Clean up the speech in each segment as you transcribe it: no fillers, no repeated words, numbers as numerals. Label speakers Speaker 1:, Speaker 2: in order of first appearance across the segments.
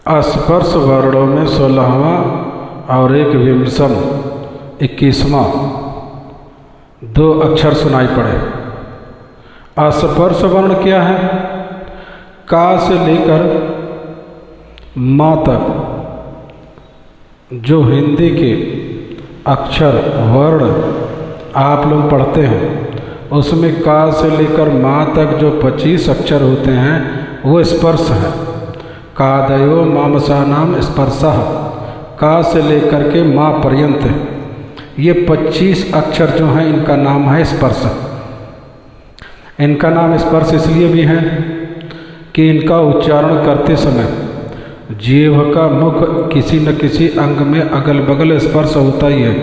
Speaker 1: अस्पर्श वर्णों में 16वां और एक विमसम 21वां 2 अक्षर सुनाई पड़े। अस्पर्श वर्ण क्या है? का से लेकर मा तक जो हिंदी के अक्षर वर्ण आप लोग पढ़ते हैं उसमें का से लेकर मा तक जो 25 अक्षर होते हैं वो स्पर्श है। कादयो मामसानाम स्पर्शः, का से लेकर के मा पर्यंत ये 25 अक्षर जो हैं इनका नाम है स्पर्श। इनका नाम स्पर्श इसलिए भी है कि इनका उच्चारण करते समय जीभ का मुख किसी न किसी अंग में अगल बगल स्पर्श होता ही है,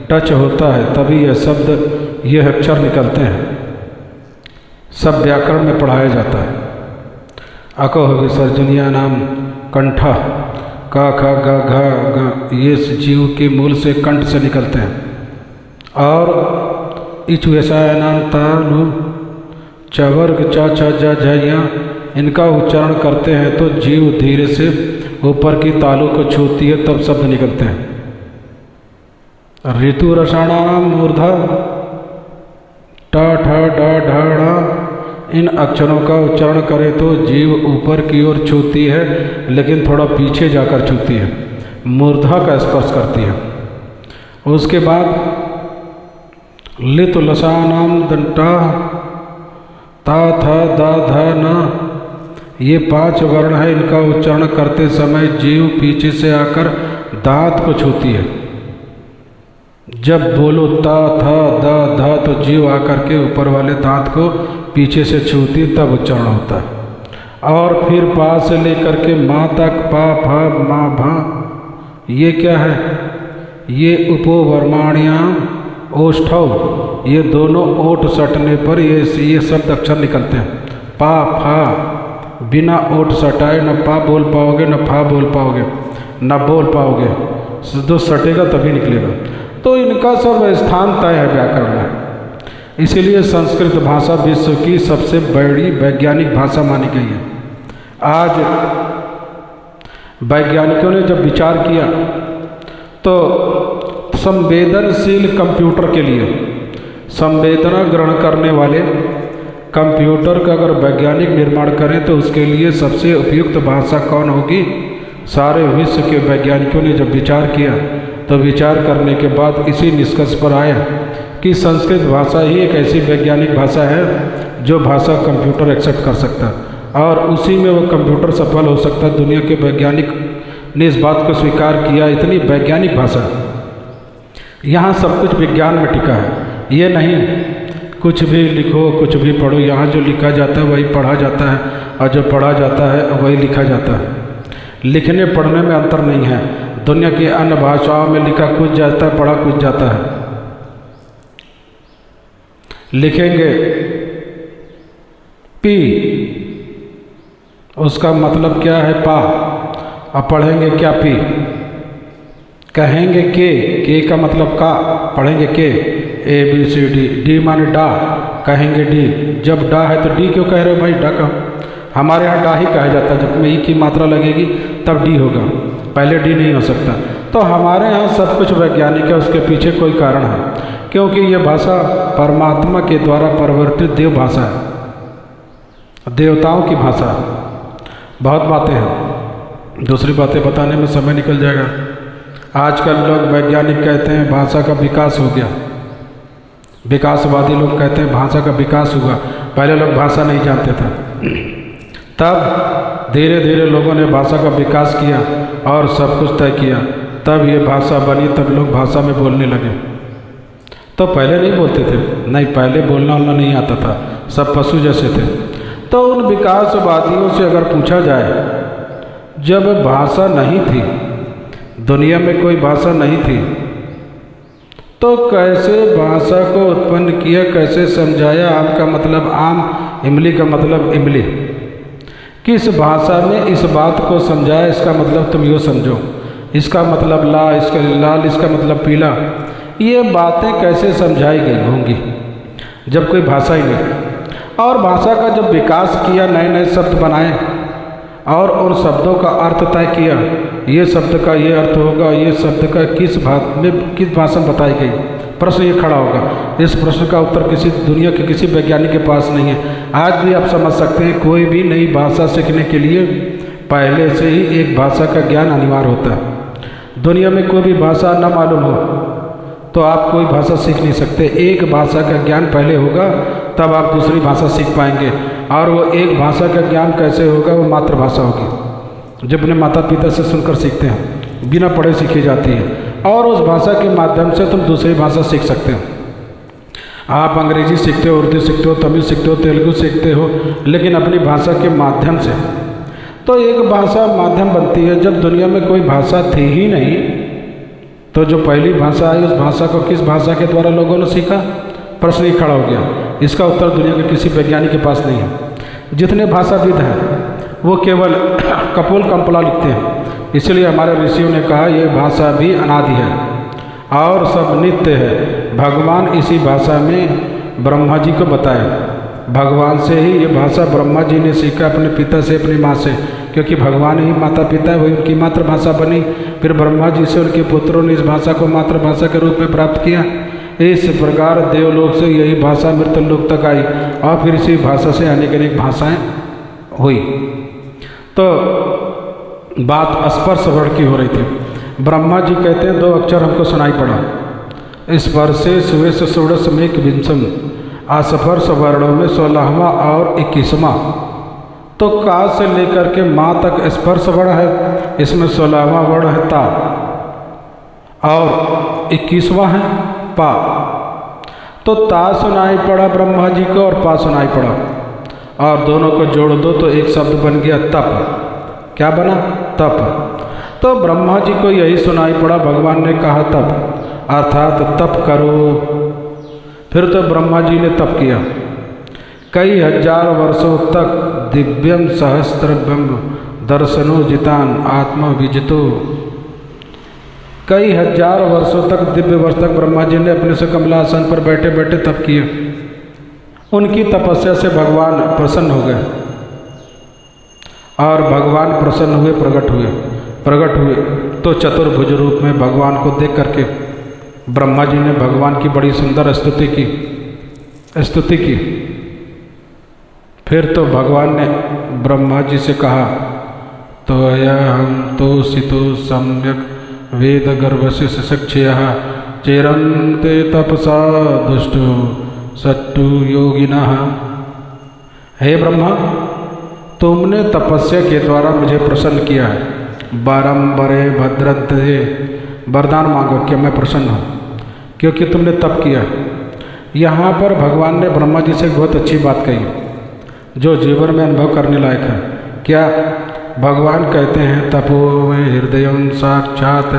Speaker 1: टच होता है, तभी यह शब्द ये अक्षर निकलते हैं। सब व्याकरण में पढ़ाया जाता है। अको विसर्जनिया नाम कंठ, का खा गा घा ग, ये जीव के मूल से कंठ से निकलते हैं। और इच वैसाय नाम तालु चवर्ग चा चा जा झया, इनका उच्चारण करते हैं तो जीव धीरे से ऊपर की तालु को छूती है तब शब्द निकलते हैं। ऋतु रसाणाम मूर्धा टा ठा डा ढा ढा, इन अक्षरों का उच्चारण करें तो जीव ऊपर की ओर छूती है लेकिन थोड़ा पीछे जाकर छूती है, मूर्धा का स्पर्श करती है। उसके बाद लित लसानाम दंटा ता था दा धा ना, ये 5 वर्ण है, इनका उच्चारण करते समय जीव पीछे से आकर दांत को छूती है। जब बोलो ता था दा धा तो जीव आकर के ऊपर वाले दांत को पीछे से छूती है तब उच्चारण होता है। और फिर पा से लेकर के माँ तक पा फा मा भा, ये क्या है? ये उपोवर्माण्याम ओष्ठव, ये दोनों ओठ सटने पर ये शब्द अक्षर निकलते हैं। पा फा, बिना ओठ सटाए न पा बोल पाओगे न फा बोल पाओगे न बोल पाओगे, जो सटेगा तभी निकलेगा। तो इनका सब स्थान तय है व्याकरण में। इसीलिए संस्कृत भाषा विश्व की सबसे बड़ी वैज्ञानिक भाषा मानी गई है। आज वैज्ञानिकों ने जब विचार किया तो संवेदनशील कंप्यूटर के लिए, संवेदना ग्रहण करने वाले कंप्यूटर का अगर वैज्ञानिक निर्माण करें तो उसके लिए सबसे उपयुक्त भाषा कौन होगी? सारे विश्व के वैज्ञानिकों ने जब विचार किया तो विचार करने के बाद इसी निष्कर्ष पर आया कि संस्कृत भाषा ही एक ऐसी वैज्ञानिक भाषा है जो भाषा कंप्यूटर एक्सेप्ट कर सकता है और उसी में वो कंप्यूटर सफल हो सकता है। दुनिया के वैज्ञानिक ने इस बात को स्वीकार किया। इतनी वैज्ञानिक भाषा, यहाँ सब कुछ विज्ञान में टिका है। ये नहीं कुछ भी लिखो कुछ भी पढ़ो, यहाँ जो लिखा जाता है वही पढ़ा जाता है और जो पढ़ा जाता है वही लिखा जाता है। लिखने पढ़ने में अंतर नहीं है। दुनिया की अन्य भाषाओं में लिखा कुछ जाता है, पढ़ा कुछ जाता है। लिखेंगे पी, उसका मतलब क्या है? पा। और पढ़ेंगे क्या? पी। कहेंगे के का मतलब का, पढ़ेंगे के, A B C D, D माने डा, कहेंगे डी। जब डा है तो डी क्यों कह रहे हो भाई? डा का हमारे यहाँ डा ही कहा जाता है। जब में ई की मात्रा लगेगी तब डी होगा, पहले डी नहीं हो सकता। तो हमारे यहाँ सब कुछ वैज्ञानिक है, उसके पीछे कोई कारण है, क्योंकि ये भाषा परमात्मा के द्वारा परिवर्तित देव भाषा है, देवताओं की भाषा। बहुत बातें हैं, दूसरी बातें बताने में समय निकल जाएगा। आजकल लोग वैज्ञानिक कहते हैं भाषा का विकास हो गया, विकासवादी लोग कहते हैं भाषा का विकास हुआ। पहले लोग भाषा नहीं जानते थे, तब धीरे धीरे लोगों ने भाषा का विकास किया और सब कुछ तय किया, तब ये भाषा बनी, तब लोग भाषा में बोलने लगे। तो पहले नहीं बोलते थे, नहीं पहले बोलना नहीं आता था, सब पशु जैसे थे। तो उन विकासवादियों से अगर पूछा जाए, जब भाषा नहीं थी, दुनिया में कोई भाषा नहीं थी, तो कैसे भाषा को उत्पन्न किया, कैसे समझाया? आपका मतलब आम, इमली का मतलब इमली। किस भाषा में इस बात को समझाया? इसका मतलब तुम यूँ समझो, इसका मतलब ला, इसका लाल, इसका मतलब पीला। ये बातें कैसे समझाई गई होंगी जब कोई भाषा ही नहीं। और भाषा का जब विकास किया, नए नए शब्द बनाए, और उन शब्दों का अर्थ तय किया, ये शब्द का ये अर्थ होगा, ये शब्द का किस भाषा में बताई गई। प्रश्न ये खड़ा होगा। इस प्रश्न का उत्तर किसी दुनिया के किसी वैज्ञानिक के पास नहीं है। आज भी आप समझ सकते हैं, कोई भी नई भाषा सीखने के लिए पहले से ही एक भाषा का ज्ञान अनिवार्य होता है। दुनिया में कोई भी भाषा न मालूम हो तो आप कोई भाषा सीख नहीं सकते। एक भाषा का ज्ञान पहले होगा तब आप दूसरी भाषा सीख पाएंगे। और वो एक भाषा का ज्ञान कैसे होगा? वो मातृभाषा होगी, जब अपने माता पिता से सुनकर सीखते हैं, बिना पढ़े सीखी जाती है। और उस भाषा के माध्यम से तुम दूसरी भाषा सीख सकते हो। आप अंग्रेजी सीखते हो, उर्दू सीखते हो, तमिल सीखते हो, तेलुगु सीखते हो, लेकिन अपनी भाषा के माध्यम से। तो एक भाषा माध्यम बनती है। जब दुनिया में कोई भाषा थी ही नहीं तो जो पहली भाषा आई उस भाषा को किस भाषा के द्वारा लोगों ने सीखा? प्रश्न ही खड़ा हो गया। इसका उत्तर दुनिया के किसी वैज्ञानिक के पास नहीं है। जितने भाषाविद हैं वो केवल कपोल कंपला लिखते हैं। इसलिए हमारे ऋषियों ने कहा ये भाषा भी अनादि है और सब नित्य है। भगवान इसी भाषा में ब्रह्मा जी को बताया। भगवान से ही ये भाषा ब्रह्मा जी ने सीखा, अपने पिता से, अपनी माँ से, क्योंकि भगवान ही माता पिता है, वही उनकी मातृभाषा बनी। फिर ब्रह्मा जी से उनके पुत्रों ने इस भाषा को मातृभाषा के रूप में प्राप्त किया। इस प्रकार देवलोक से यही भाषा मृत्युलोक तक आई और फिर इसी भाषा से अनेक भाषाएं हुई। तो बात स्पर्श वर्ण की हो रही थी। ब्रह्मा जी कहते हैं 2 अक्षर हमको सुनाई पड़ा। स्पर्शे सुवेश षोडश मेक विंशम, अस्पर्श वर्णों में 16वां और 21वां। तो का से लेकर के माँ तक स्पर्श वर्ण है, इसमें 16वां वर्ण है ता और 21वां है पा। तो ता सुनाई पड़ा ब्रह्मा जी को और पा सुनाई पड़ा, और दोनों को जोड़ दो तो एक शब्द बन गया तप। क्या बना? तप। तो ब्रह्मा जी को यही सुनाई पड़ा, भगवान ने कहा तप, अर्थात तप करो। फिर तो ब्रह्मा जी ने तप किया। कई हजार वर्षों तक दिव्यम सहस्त्रभ्यम दर्शनो जितान आत्मा विजितो। कई हजार वर्षों तक, दिव्य वर्ष तक ब्रह्मा जी ने अपने से कमलासन पर बैठे बैठे तप किए। उनकी तपस्या से भगवान प्रसन्न हो गए और भगवान प्रसन्न हुए, प्रकट हुए तो चतुर्भुज रूप में भगवान को देख करके ब्रह्मा जी ने भगवान की बड़ी सुंदर स्तुति की। फिर तो भगवान ने ब्रह्मा जी से कहा, तो हम तो सितो सम्यक वेद गर्भस्य सक्षय चेरन्ते तपसा दुष्टो सट्टु योगिनः। हे ब्रह्मा, तुमने तपस्या के द्वारा मुझे प्रसन्न किया है। बारंबारे भद्रते, वरदान मांगो कि मैं प्रसन्न हूँ, क्योंकि तुमने तप किया। यहाँ पर भगवान ने ब्रह्मा जी से बहुत अच्छी बात कही जो जीवन में अनुभव करने लायक है। क्या? भगवान कहते हैं तपो में हृदयम साक्षात,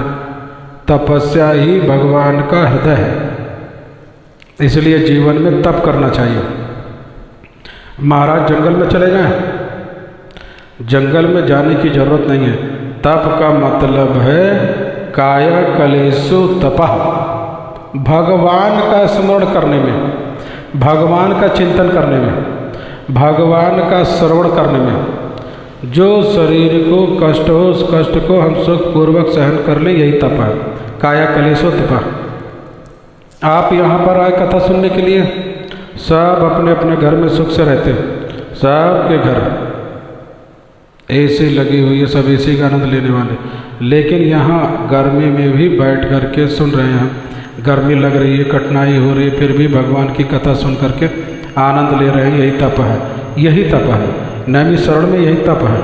Speaker 1: तपस्या ही भगवान का हृदय है। इसलिए जीवन में तप करना चाहिए। महाराज जंगल में चले जाएं, जंगल में जाने की जरूरत नहीं है। तप का मतलब है काया कलेशु तपः, भगवान का स्मरण करने में, भगवान का चिंतन करने में, भगवान का श्रवण करने में। जो शरीर को कष्ट हो उस कष्ट को हम सुखपूर्वक सहन कर लें, यही तप है। काया कलेशो तपः। आप यहाँ पर आए कथा सुनने के लिए, सब अपने अपने घर में सुख से रहते हैं, सबके घर एसी लगी हुई है, सब एसी का आनंद लेने वाले, लेकिन यहाँ गर्मी में भी बैठ करके सुन रहे हैं। गर्मी लग रही है, कठिनाई हो रही है, फिर भी भगवान की कथा सुन करके आनंद ले रहे हैं। यही तप है, यही तप है। नैमिषारण्य में यही तप है।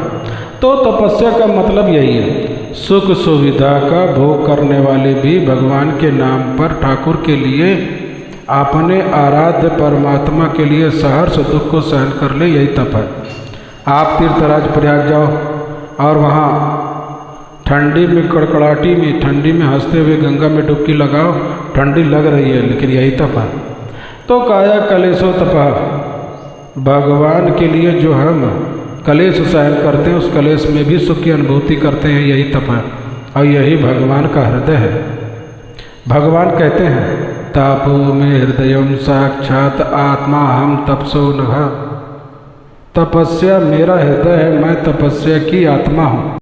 Speaker 1: तो तपस्या का मतलब यही है। सुख सुविधा का भोग करने वाले भी भगवान के नाम पर ठाकुर के लिए, अपने आराध्य परमात्मा के लिए सहर्ष दुख को सहन कर ले, यही तप है। आप तीर्थराज प्रयाग जाओ और वहाँ ठंडी में, कड़कड़ाटी में, ठंडी में हंसते हुए गंगा में डुबकी लगाओ, ठंडी लग रही है लेकिन यही तप है। तो काया कलेशो तपः, भगवान के लिए जो हम कलेश सहन करते हैं उस कलेश में भी सुख की अनुभूति करते हैं, यही तप है और यही भगवान का हृदय है। भगवान कहते हैं तापो में हृदयम साक्षात आत्मा हम तपसो नघ। तपस्या मेरा हृदय है, मैं तपस्या की आत्मा हूँ।